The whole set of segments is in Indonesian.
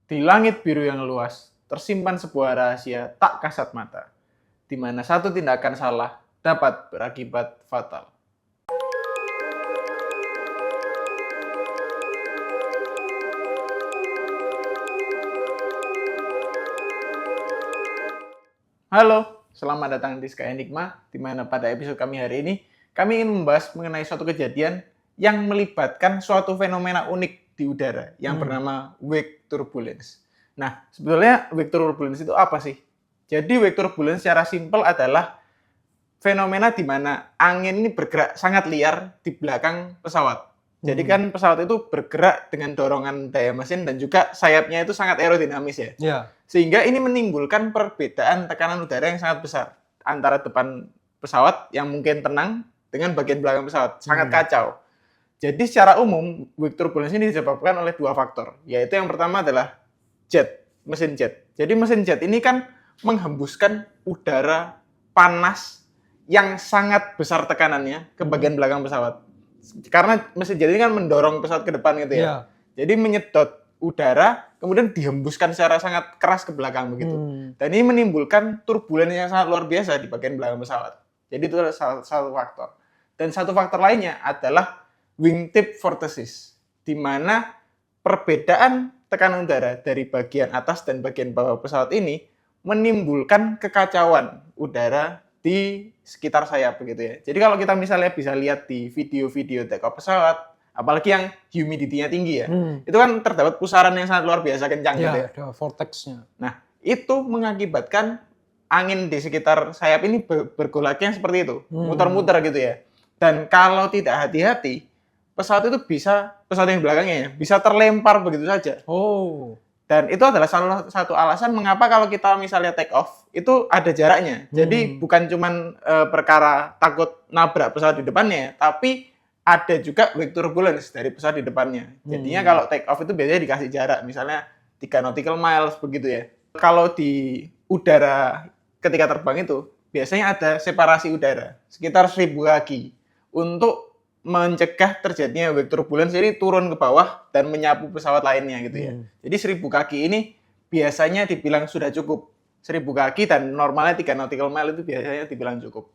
Di langit biru yang luas, tersimpan sebuah rahasia tak kasat mata, di mana satu tindakan salah dapat berakibat fatal. Halo, selamat datang di Sky Enigma, di mana pada episode kami hari ini, kami ingin membahas mengenai suatu kejadian yang melibatkan suatu fenomena unik di udara yang bernama wake turbulence. Nah, sebetulnya wake turbulence itu apa sih? Jadi wake turbulence secara simpel adalah fenomena di mana angin ini bergerak sangat liar di belakang pesawat. Jadi kan pesawat itu bergerak dengan dorongan daya mesin dan juga sayapnya itu sangat aerodinamis ya. Ya. Sehingga ini menimbulkan perbedaan tekanan udara yang sangat besar antara depan pesawat yang mungkin tenang dengan bagian belakang pesawat. Sangat kacau. Jadi secara umum wake turbulence ini disebabkan oleh dua faktor, yaitu yang pertama adalah mesin jet. Jadi mesin jet ini kan menghembuskan udara panas yang sangat besar tekanannya ke bagian belakang pesawat. Karena mesin jet ini kan mendorong pesawat ke depan gitu ya. Ya. Jadi menyedot udara, kemudian dihembuskan secara sangat keras ke belakang begitu. Dan ini menimbulkan turbulensi yang sangat luar biasa di bagian belakang pesawat. Jadi itu adalah salah satu faktor. Dan satu faktor lainnya adalah wingtip vortices, di mana perbedaan tekanan udara dari bagian atas dan bagian bawah pesawat ini menimbulkan kekacauan udara di sekitar sayap begitu ya. Jadi kalau kita misalnya bisa lihat di video-video take off pesawat, apalagi yang humidity-nya tinggi ya, itu kan terdapat pusaran yang sangat luar biasa kencang gitu ya. Ada vortexnya. Nah, itu mengakibatkan angin di sekitar sayap ini bergolaknya seperti itu, muter-muter gitu ya. Dan kalau tidak hati-hati, pesawat yang belakangnya ya, bisa terlempar begitu saja. Oh. Dan itu adalah salah satu alasan mengapa kalau kita misalnya take off, itu ada jaraknya. Jadi bukan cuman perkara takut nabrak pesawat di depannya, tapi ada juga wake turbulence dari pesawat di depannya. Jadinya kalau take off itu biasanya dikasih jarak, misalnya 3 nautical miles begitu ya. Kalau di udara ketika terbang itu, biasanya ada separasi udara, sekitar 1000 kaki. Untuk mencegah terjadinya wake turbulence ini turun ke bawah dan menyapu pesawat lainnya gitu ya. Jadi 1000 kaki ini biasanya dibilang sudah cukup. 1000 kaki dan normalnya 3 nautical mile itu biasanya dibilang cukup.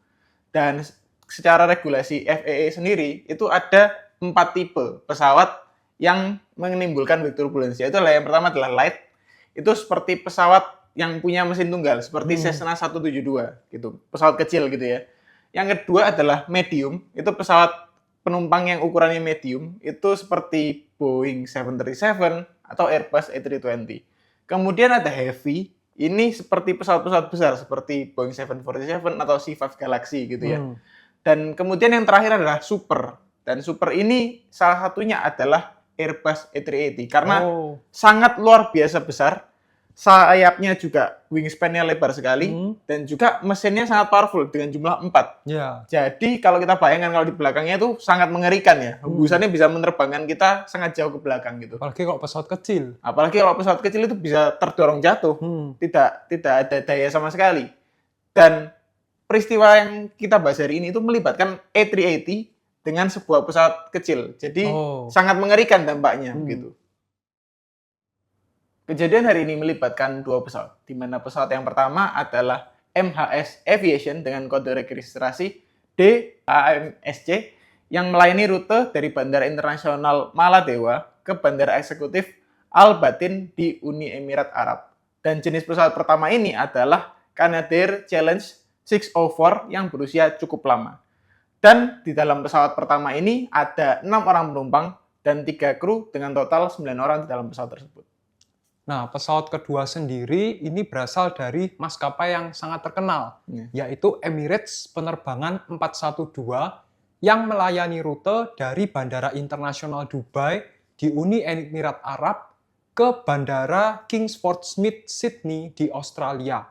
Dan secara regulasi FAA sendiri itu ada 4 tipe pesawat yang menimbulkan wake turbulence. Yaitu yang pertama adalah light. Itu seperti pesawat yang punya mesin tunggal seperti Cessna 172 gitu. Pesawat kecil gitu ya. Yang kedua adalah medium. Itu pesawat penumpang yang ukurannya medium itu seperti Boeing 737 atau Airbus A320. Kemudian ada heavy, ini seperti pesawat-pesawat besar seperti Boeing 747 atau C5 Galaxy gitu ya. Dan kemudian yang terakhir adalah super. Dan super ini salah satunya adalah Airbus A380 karena sangat luar biasa besar. Sayapnya juga wingspan-nya lebar sekali dan juga mesinnya sangat powerful dengan jumlah 4. Ya. Jadi kalau kita bayangkan kalau di belakangnya itu sangat mengerikan ya. Hembusannya bisa menerbangkan kita sangat jauh ke belakang gitu. Apalagi kalau pesawat kecil. Apalagi kalau pesawat kecil itu bisa terdorong jatuh. Tidak ada daya sama sekali. Dan peristiwa yang kita bahas hari ini itu melibatkan A380 dengan sebuah pesawat kecil. Jadi sangat mengerikan dampaknya gitu. Kejadian hari ini melibatkan 2 pesawat, di mana pesawat yang pertama adalah MHS Aviation dengan kode registrasi DAMSC yang melayani rute dari Bandara Internasional Maladewa ke Bandara Eksekutif Al Batin di Uni Emirat Arab. Dan jenis pesawat pertama ini adalah Canadair Challenge 604 yang berusia cukup lama. Dan di dalam pesawat pertama ini ada 6 orang penumpang dan 3 kru dengan total 9 orang di dalam pesawat tersebut. Nah, pesawat kedua sendiri ini berasal dari maskapai yang sangat terkenal, yaitu Emirates Penerbangan 412 yang melayani rute dari Bandara Internasional Dubai di Uni Emirat Arab ke Bandara Kingsford Smith Sydney di Australia.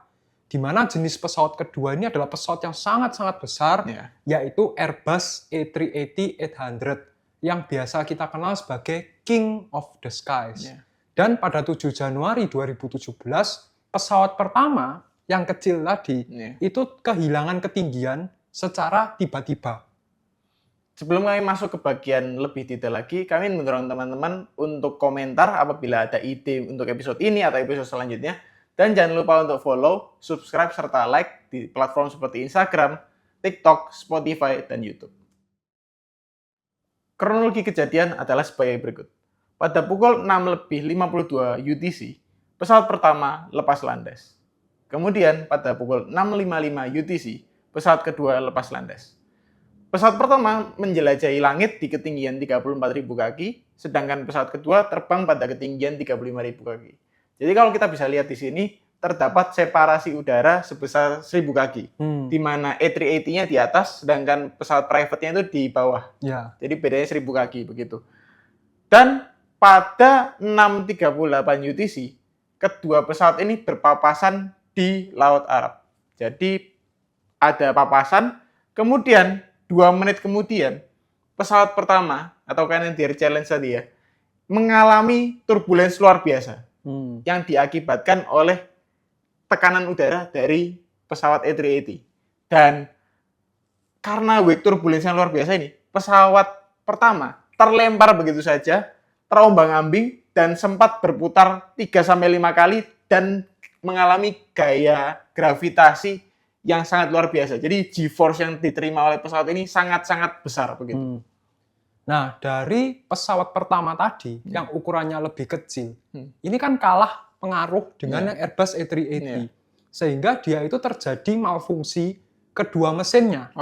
Di mana jenis pesawat kedua ini adalah pesawat yang sangat-sangat besar, yaitu Airbus A380-800 yang biasa kita kenal sebagai King of the Skies. Dan pada 7 Januari 2017, pesawat pertama yang kecil tadi itu kehilangan ketinggian secara tiba-tiba. Sebelum kami masuk ke bagian lebih detail lagi, kami mendorong teman-teman untuk komentar apabila ada ide untuk episode ini atau episode selanjutnya. Dan jangan lupa untuk follow, subscribe, serta like di platform seperti Instagram, TikTok, Spotify, dan YouTube. Kronologi kejadian adalah sebagai berikut. Pada pukul 6:52 UTC, pesawat pertama lepas landas. Kemudian pada pukul 6:55 UTC, pesawat kedua lepas landas. Pesawat pertama menjelajahi langit di ketinggian 34.000 kaki, sedangkan pesawat kedua terbang pada ketinggian 35.000 kaki. Jadi kalau kita bisa lihat di sini, terdapat separasi udara sebesar 1.000 kaki, di mana A380-nya di atas, sedangkan pesawat private-nya itu di bawah. Ya. Jadi bedanya 1.000 kaki begitu. Dan pada 6:38 UTC, kedua pesawat ini berpapasan di Laut Arab. Jadi ada papasan, kemudian 2 menit kemudian, pesawat pertama, atau Canadair Challenge tadi ya, mengalami turbulensi luar biasa yang diakibatkan oleh tekanan udara dari pesawat A380. Dan karena wake turbulensi yang luar biasa ini, pesawat pertama terlempar begitu saja, terombang-ambing, dan sempat berputar 3-5 kali dan mengalami gaya gravitasi yang sangat luar biasa. Jadi G-force yang diterima oleh pesawat ini sangat-sangat besar begitu. Nah, dari pesawat pertama tadi yang ukurannya lebih kecil, ini kan kalah pengaruh dengan yang Airbus A380. Sehingga dia itu terjadi malfungsi kedua mesinnya.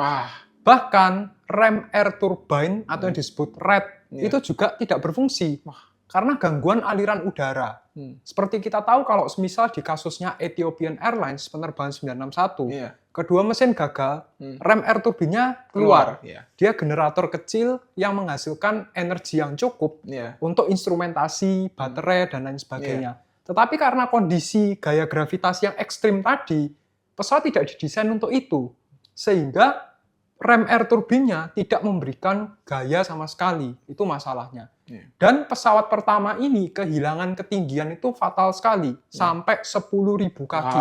Bahkan rem air turbine atau yang disebut RAT itu juga tidak berfungsi. Karena gangguan aliran udara. Seperti kita tahu kalau misal di kasusnya Ethiopian Airlines penerbangan 961, kedua mesin gagal, rem air turbinnya keluar. Dia generator kecil yang menghasilkan energi yang cukup untuk instrumentasi, baterai, dan lain sebagainya. Tetapi karena kondisi gaya gravitasi yang ekstrim tadi, pesawat tidak didesain untuk itu. Sehingga rem air turbinnya tidak memberikan gaya sama sekali. Itu masalahnya. Dan pesawat pertama ini kehilangan ketinggian itu fatal sekali, sampai 10.000 kaki.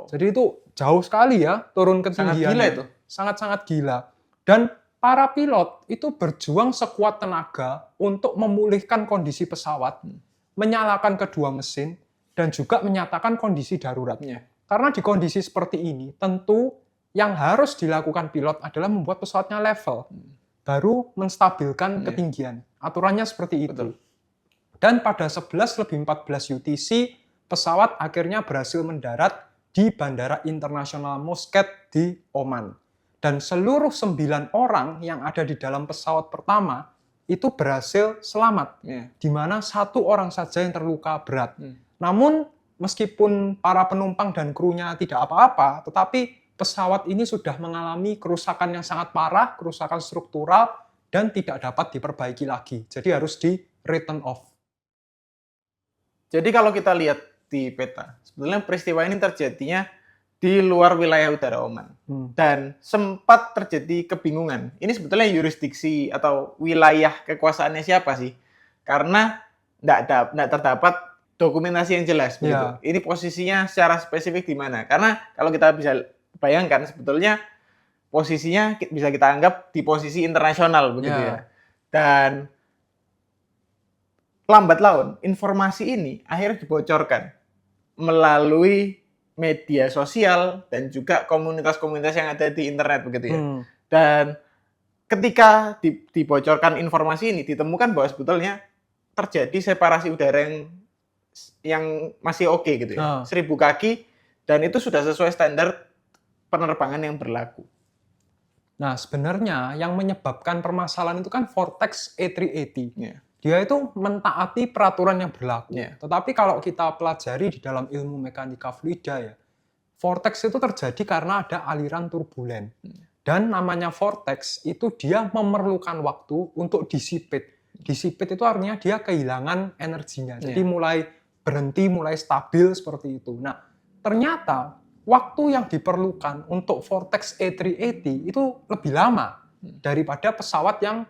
Jadi itu jauh sekali ya turun ketinggian. Sangat gila itu. Sangat-sangat gila. Dan para pilot itu berjuang sekuat tenaga untuk memulihkan kondisi pesawat, menyalakan kedua mesin, dan juga menyatakan kondisi darurat. Karena di kondisi seperti ini, tentu yang harus dilakukan pilot adalah membuat pesawatnya level. Baru menstabilkan ketinggian. Aturannya seperti itu. Betul. Dan pada 11:14 UTC, pesawat akhirnya berhasil mendarat di Bandara Internasional Muscat di Oman. Dan seluruh 9 orang yang ada di dalam pesawat pertama itu berhasil selamat. Di mana 1 orang saja yang terluka berat. Namun, meskipun para penumpang dan krunya tidak apa-apa, tetapi pesawat ini sudah mengalami kerusakan yang sangat parah, kerusakan struktural, dan tidak dapat diperbaiki lagi. Jadi harus di written off. Jadi kalau kita lihat di peta, sebetulnya peristiwa ini terjadinya di luar wilayah udara Oman. Dan sempat terjadi kebingungan. Ini sebetulnya yurisdiksi atau wilayah kekuasaannya siapa sih? Karena tidak terdapat dokumentasi yang jelas. Begitu. Ini posisinya secara spesifik di mana? Karena kalau kita bisa bayangkan sebetulnya posisinya bisa kita anggap di posisi internasional begitu ya. Dan lambat laun informasi ini akhirnya dibocorkan melalui media sosial dan juga komunitas-komunitas yang ada di internet begitu ya. Dan ketika dibocorkan informasi ini ditemukan bahwa sebetulnya terjadi separasi udara yang masih oke gitu ya. 1.000 kaki dan itu sudah sesuai standar penerbangan yang berlaku. Nah, sebenarnya yang menyebabkan permasalahan itu kan vortex A380. Dia itu mentaati peraturan yang berlaku. Tetapi kalau kita pelajari di dalam ilmu mekanika fluida ya, vortex itu terjadi karena ada aliran turbulen. Dan namanya vortex itu dia memerlukan waktu untuk dissipate. Dissipate itu artinya dia kehilangan energinya. Jadi mulai berhenti, mulai stabil seperti itu. Nah, ternyata waktu yang diperlukan untuk vortex A380 itu lebih lama daripada pesawat yang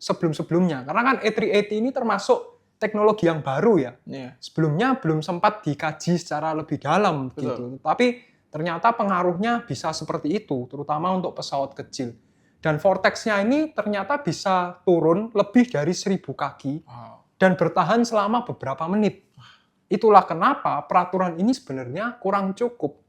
sebelum-sebelumnya. Karena kan A380 ini termasuk teknologi yang baru ya. Sebelumnya belum sempat dikaji secara lebih dalam gitu. Tapi ternyata pengaruhnya bisa seperti itu, terutama untuk pesawat kecil. Dan vortexnya ini ternyata bisa turun lebih dari 1.000 kaki dan bertahan selama beberapa menit. Itulah kenapa peraturan ini sebenarnya kurang cukup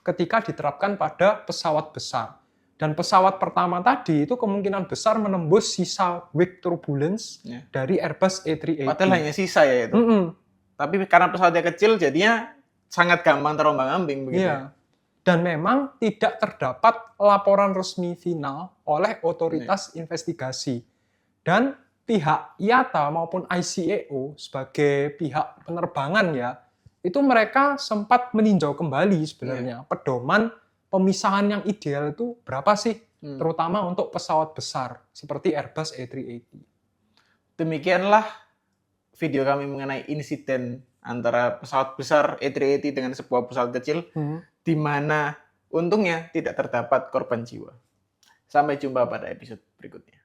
ketika diterapkan pada pesawat besar. Dan pesawat pertama tadi itu kemungkinan besar menembus sisa wake turbulence dari Airbus A380. Padahal hanya sisa ya itu. Tapi karena pesawatnya kecil jadinya sangat gampang terombang-ambing begitu. Iya. Dan memang tidak terdapat laporan resmi final oleh otoritas investigasi. Dan pihak IATA maupun ICAO sebagai pihak penerbangan ya, itu mereka sempat meninjau kembali sebenarnya pedoman pemisahan yang ideal itu berapa sih, terutama untuk pesawat besar seperti Airbus A380. Demikianlah video kami mengenai insiden antara pesawat besar A380 dengan sebuah pesawat kecil, di mana untungnya tidak terdapat korban jiwa. Sampai jumpa pada episode berikutnya.